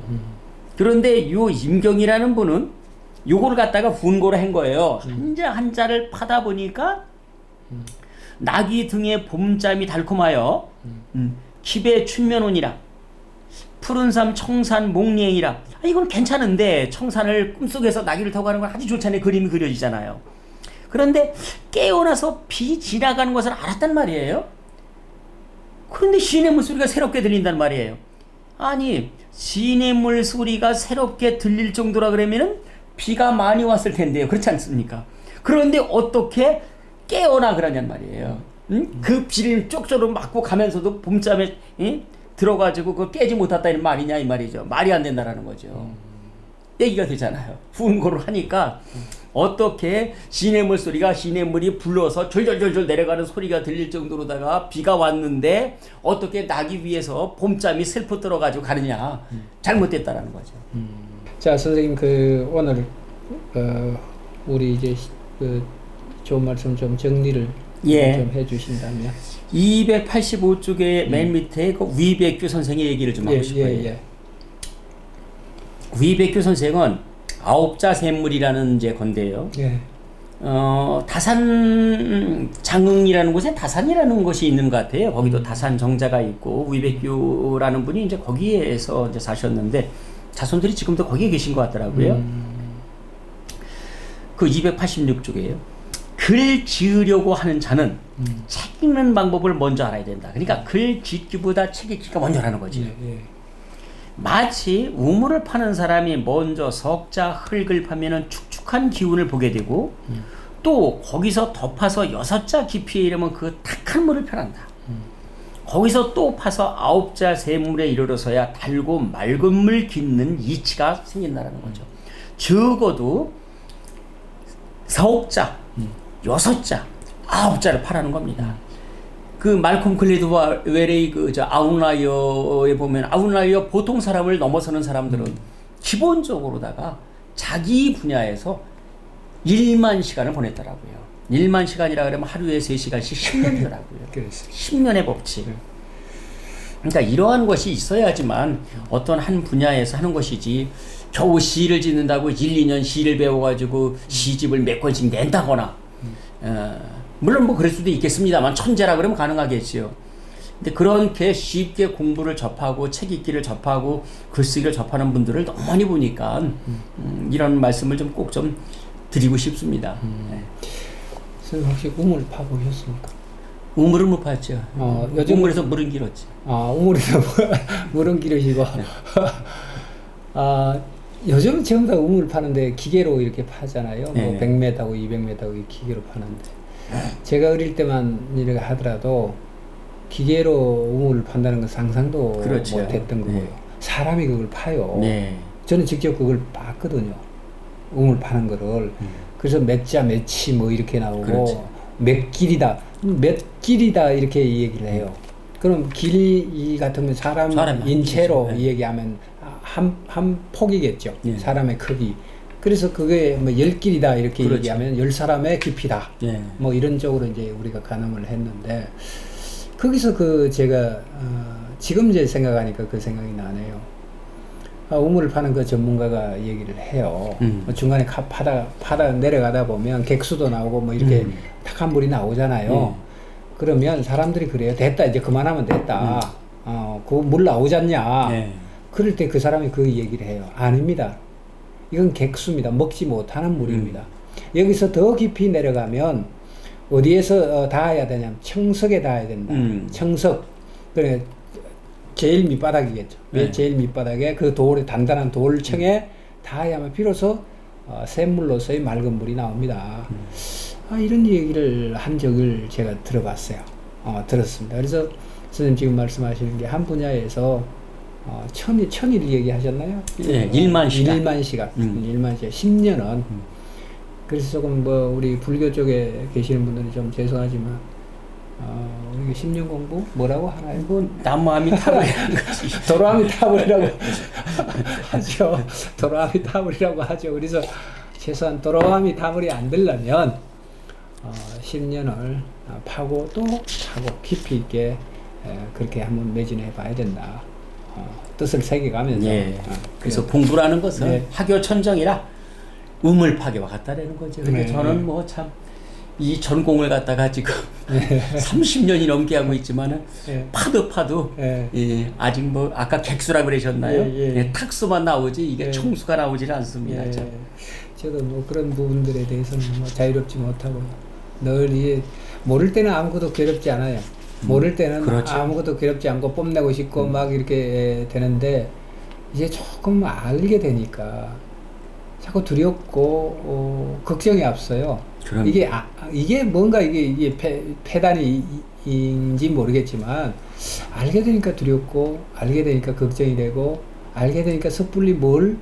그런데 요 임경이라는 분은 요거를 갖다가 훈고를 한 거예요. 한자 한자를 파다 보니까 낙이 등에 봄잠이 달콤하여 킵에 춘면온이라 푸른 삶 청산 목리행이라. 이건 괜찮은데 청산을 꿈속에서 낙이를 타고 가는 건 아주 좋잖아요. 그림이 그려지잖아요. 그런데 깨어나서 비 지나가는 것을 알았단 말이에요. 그런데 시인의 물소리가 새롭게 들린단 말이에요. 아니 시냇물 소리가 새롭게 들릴 정도라 그러면은 비가 많이 왔을 텐데요. 그렇지 않습니까? 그런데 어떻게 깨어나 그러냔 말이에요. 응? 그 비를 쪽쪽으로 맞고 가면서도 봄잠에 들어가지고 그걸 깨지 못했다는 말이냐 이 말이죠. 말이 안 된다라는 거죠. 얘기가 되잖아요. 훈고를 하니까 어떻게 시냇물 소리가 시냇물이 불러서 졸졸졸졸 내려가는 소리가 들릴 정도로다가 비가 왔는데 어떻게 나기 위해서 봄잠이 슬퍼 들어가지고 가느냐. 잘못됐다라는 거죠. 자, 선생님 그 오늘 우리 이제 그 좋은 말씀 좀 정리를 예. 좀 해주신다면. 285쪽에 맨 밑에 그 위백규 선생의 얘기를 좀 하고 싶어요. 위백규 선생은 아홉자 샘물이라는 이제 건데요. 예. 다산 장흥이라는 곳에 다산이라는 곳이 있는 것 같아요. 거기도 다산 정자가 있고 위백규라는 분이 이제 거기에서 이제 사셨는데 자손들이 지금도 거기에 계신 것 같더라고요. 그 286쪽이에요. 글 지으려고 하는 자는 책 읽는 방법을 먼저 알아야 된다. 그러니까 글 짓기보다 책 읽기가 먼저라는 거지. 예. 마치 우물을 파는 사람이 먼저 석자 흙을 파면은 축축한 기운을 보게 되고 또 거기서 더 파서 6자 깊이에 이르면 그 탁한 물을 편한다. 거기서 또 파서 9자 샘물에 이르러서야 달고 맑은 물 깃는 이치가 생긴다는 거죠. 적어도 4옥자, 6자, 9자를 파라는 겁니다. 그 말콤 글래드웰의 그 아웃라이어에 보면 아웃라이어 보통 사람을 넘어서는 사람들은 기본적으로다가 자기 분야에서 1만 시간을 보냈더라고요. 1만 시간이라 그러면 하루에 3시간씩 10년이더라고요. 10년의 법칙. 그러니까 이러한 것이 있어야지만 어떤 한 분야에서 하는 것이지 겨우 시를 짓는다고 1, 2년 시를 배워가지고 시집을 몇 권씩 낸다거나 물론 뭐 그럴 수도 있겠습니다만 천재라 그러면 가능하겠지요. 근데 그렇게 쉽게 공부를 접하고 책 읽기를 접하고 글쓰기를 접하는 분들을 너무 많이 보니까 이런 말씀을 좀 꼭 좀 드리고 싶습니다. 선생님 혹시 우물 파보셨습니까? 우물은 못 봤죠. 요즘 우물에서 물은 길었지. 우물에서 물은 길으시고. 요즘은 전부 다 우물 파는데 기계로 이렇게 파잖아요. 뭐 100m고 200m고 기계로 파는데. 제가 어릴 때만 이렇게 하더라도 기계로 우물을 판다는 건 상상도 그렇죠. 못했던 거고요. 사람이 그걸 파요. 네. 저는 직접 그걸 봤거든요. 우물 파는 거를. 그래서 몇 자 몇치 뭐 이렇게 나오고 그렇지. 몇 길이다 이렇게 얘기를 해요. 그럼 길이 같으면 사람 인체로 네. 얘기하면 한 폭이겠죠. 네. 사람의 크기. 그래서 그게 뭐 10길이다 이렇게 그렇죠. 얘기하면 10사람의 깊이다. 네. 뭐 이런 쪽으로 이제 우리가 가늠을 했는데 거기서 제가 지금 이제 생각하니까 그 생각이 나네요. 우물을 파는 그 전문가가 얘기를 해요. 중간에 파다 내려가다 보면 객수도 나오고 뭐 이렇게 탁한 물이 나오잖아요. 그러면 사람들이 그래요. 됐다 이제 그만하면 됐다. 그 물 나오지 않냐. 네. 그럴 때 그 사람이 그 얘기를 해요. 아닙니다. 이건 객수입니다. 먹지 못하는 물입니다. 여기서 더 깊이 내려가면 어디에서 닿아야 되냐면 청석에 닿아야 된다. 청석. 그래 제일 밑바닥이겠죠. 네. 제일 밑바닥에 그 돌에 단단한 돌청에 닿아야만 비로소 샘물로서의 맑은 물이 나옵니다. 이런 얘기를 한 적을 제가 들어봤어요. 들었습니다. 그래서 선생님 지금 말씀하시는 게 한 분야에서 천일 얘기하셨나요? 네, 1만 시간. 1만 시간. 1만 시간. 10년은. 그래서 조금 우리 불교 쪽에 계시는 분들은 좀 죄송하지만, 우리 10년 공부? 뭐라고 하나요? 뭐, 남마음이 타버리는 거지. 도로아미 타버리라고 하죠. 도로아미 타버리라고 하죠. 그래서 최소한 도로아미 타버리 안 되려면, 10년을 파고 또 파고 깊이 있게 그렇게 한번 매진해 봐야 된다. 뜻을 새겨가면서. 그래서 공부라는 것은 학교천정이라 우물파괴와 같다라는 거죠. 근데 네. 저는 뭐 참 이 전공을 갖다가 지금 30년이 넘게 하고 있지만은 파도 아직 뭐 아까 객수라 그러셨나요? 탁수만 나오지 이게 청수가 나오질 않습니다. 참. 저도 뭐 그런 부분들에 대해서는 뭐 자유롭지 못하고 늘 모를 때는 아무것도 괴롭지 않아요. 모를 때는 그렇죠. 아무것도 괴롭지 않고 뽐내고 싶고 막 이렇게 되는데 이제 조금 알게 되니까 자꾸 두렵고 걱정이 앞서요. 그럼. 이게 뭔가 이게 폐단인지 모르겠지만 알게 되니까 두렵고 알게 되니까 걱정이 되고 알게 되니까 섣불리 뭘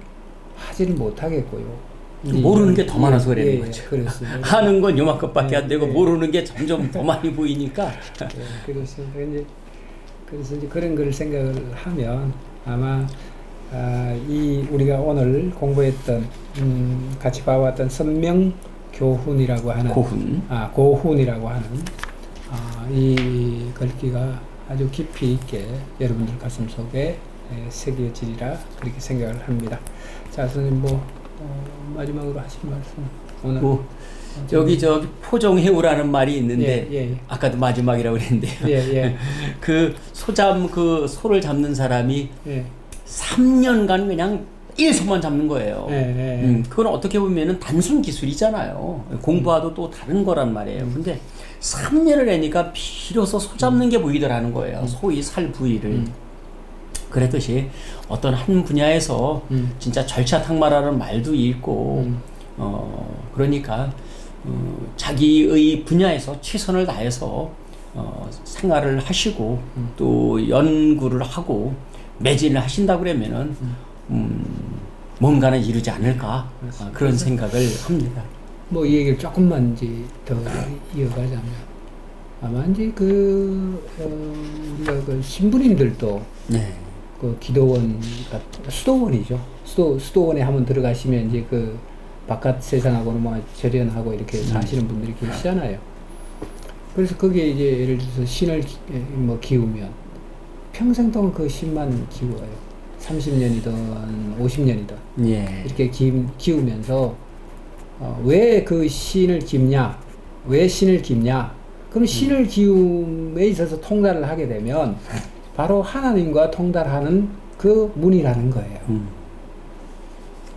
하지를 못하겠고요. 모르는 게 더 많아서 그러는 거죠. 그렇습니다. 하는 건 요만큼밖에 안 되고 네. 모르는 게 점점 더 많이 보이니까. 그렇습니다. 그래서 이제 그런 걸 생각을 하면 아마 우리가 오늘 공부했던 같이 봐왔던 선명교훈이라고 하는 고훈이라고 하는 이 글귀가 아주 깊이 있게 여러분들 가슴 속에 새겨지리라 그렇게 생각을 합니다. 자, 선생님 마지막으로 하신 말씀 오늘 여기 포종해우라는 말이 있는데 예. 아까도 마지막이라고 그랬는데요. 예. 그 소를 잡는 사람이 예. 3년간 그냥 일소만 잡는 거예요. 예. 그건 어떻게 보면은 단순 기술이잖아요. 공부와도 또 다른 거란 말이에요. 근데 3년을 하니까 비로소 소 잡는 게 보이더라는 거예요. 소의 살 부위를. 그랬듯이 어떤 한 분야에서 진짜 절차탁마라는 말도 있고 그러니까 자기의 분야에서 최선을 다해서 생활을 하시고 또 연구를 하고 매진을 하신다고 그러면은 뭔가는 이루지 않을까 그런 생각을 합니다. 이 얘기를 조금만 이제 더 이어가자면 아마 이제 우리가 신부님들도 네. 기도원 수도원이죠. 수도원에 한번 들어가시면 이제 바깥 세상하고는 절연하고 이렇게 사시는 분들이 계시잖아요. 그래서 거기에 이제 예를 들어서 신을 기우면 평생 동안 그 신만 기워요. 30년이든 50년이든 예. 이렇게 기우면서 왜 그 신을 기우냐? 왜 신을 기우냐? 그럼 신을 기움에 있어서 통달을 하게 되면 바로 하나님과 통달하는 그 문이라는 거예요.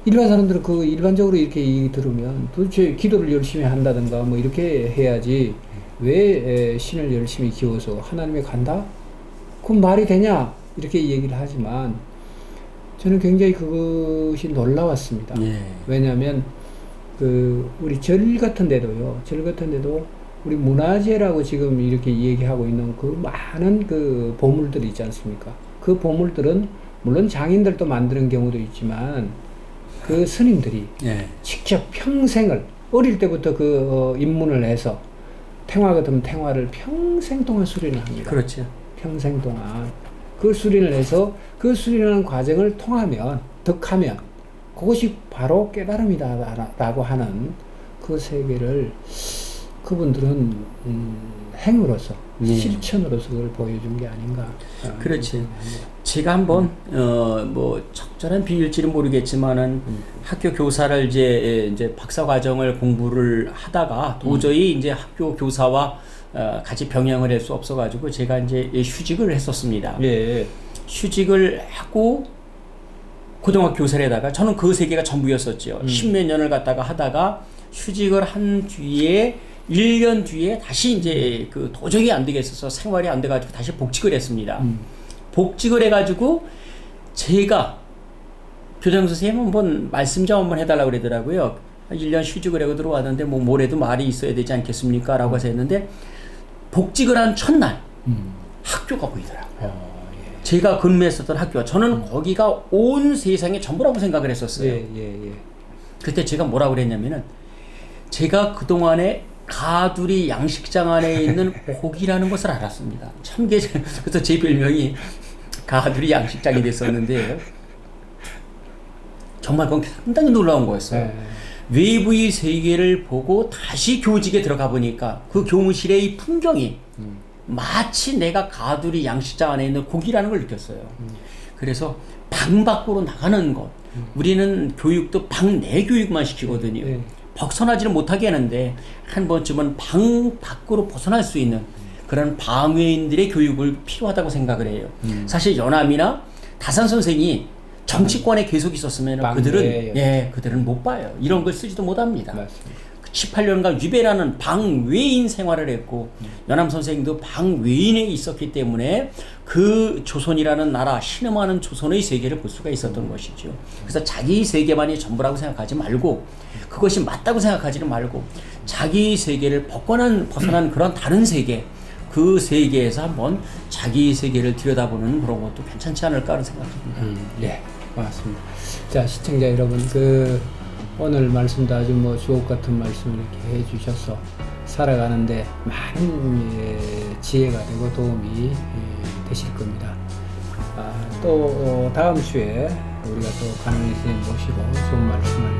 일반 사람들은 일반적으로 이렇게 들으면 도대체 기도를 열심히 한다든가 이렇게 해야지 왜 신을 열심히 기워서 하나님에 간다? 그건 말이 되냐? 이렇게 얘기를 하지만 저는 굉장히 그것이 놀라웠습니다. 예. 왜냐하면 우리 절 같은 데도 우리 문화재라고 지금 이렇게 얘기하고 있는 많은 보물들이 있지 않습니까? 그 보물들은 물론 장인들도 만드는 경우도 있지만 스님들이 직접 평생을 어릴 때부터 입문을 해서 탱화 같으면 탱화를 평생 동안 수련을 합니다. 그렇죠. 평생 동안 그 수련을 해서 그 수련하는 과정을 덕하면 그것이 바로 깨달음이다라고 하는 그 세계를 그분들은 행으로서 실천으로서 그걸 보여준 게 아닌가. 그렇지. 제가 한번 적절한 비유일지는 모르겠지만은 학교 교사를 이제 박사 과정을 공부를 하다가 도저히 이제 학교 교사와 같이 병행을 할 수 없어가지고 제가 이제 휴직을 했었습니다. 예. 휴직을 하고 고등학교 교사에다가 저는 그 세계가 전부였었죠. 10몇 년을 갖다가 하다가 휴직을 한 뒤에 1년 뒤에 다시 이제 도저히 안 되겠어서 생활이 안 돼가지고 다시 복직을 했습니다. 복직을 해가지고 제가 교장 선생님 한번 말씀 좀 한번 해달라고 그러더라고요. 1년 휴직을 하고 들어왔는데 뭐래도 말이 있어야 되지 않겠습니까? 라고 해서 했는데 복직을 한 첫날 학교가 보이더라고요. 제가 근무했었던 학교가 저는 거기가 온 세상의 전부라고 생각을 했었어요. 그때 제가 뭐라고 그랬냐면은 제가 그동안에 가두리 양식장 안에 있는 고기라는 것을 알았습니다. 그래서 제 별명이 가두리 양식장이 됐었는데 정말 그건 상당히 놀라운 거였어요. 외부의 세계를 보고 다시 교직에 들어가 보니까 그 교무실의 이 풍경이 마치 내가 가두리 양식장 안에 있는 고기라는 걸 느꼈어요. 그래서 방 밖으로 나가는 것. 우리는 교육도 방 내 교육만 시키거든요. 벗어나지는 못하게 하는데 한 번쯤은 방 밖으로 벗어날 수 있는 그런 방외인들의 교육을 필요하다고 생각을 해요. 사실 연암이나 다산 선생이 정치권에 계속 있었으면 그들은 못 봐요. 이런 걸 쓰지도 못합니다. 맞습니다. 18년간 위배라는 방외인 생활을 했고 연암 선생님도 방외인에 있었기 때문에 그 조선이라는 나라, 신음하는 조선의 세계를 볼 수가 있었던 것이죠. 그래서 자기 세계만이 전부라고 생각하지 말고 그것이 맞다고 생각하지는 말고 자기 세계를 벗어난 그런 다른 세계, 그 세계에서 한번 자기 세계를 들여다보는 그런 것도 괜찮지 않을까 하는 생각입니다. 예, 고맙습니다. 자, 시청자 여러분, 오늘 말씀도 아주 주옥 같은 말씀을 이렇게 해주셔서 살아가는데 많은 지혜가 되고 도움이 되실 겁니다. 또 다음 주에 우리가 또 관원의 선생님 모시고 좋은 말씀을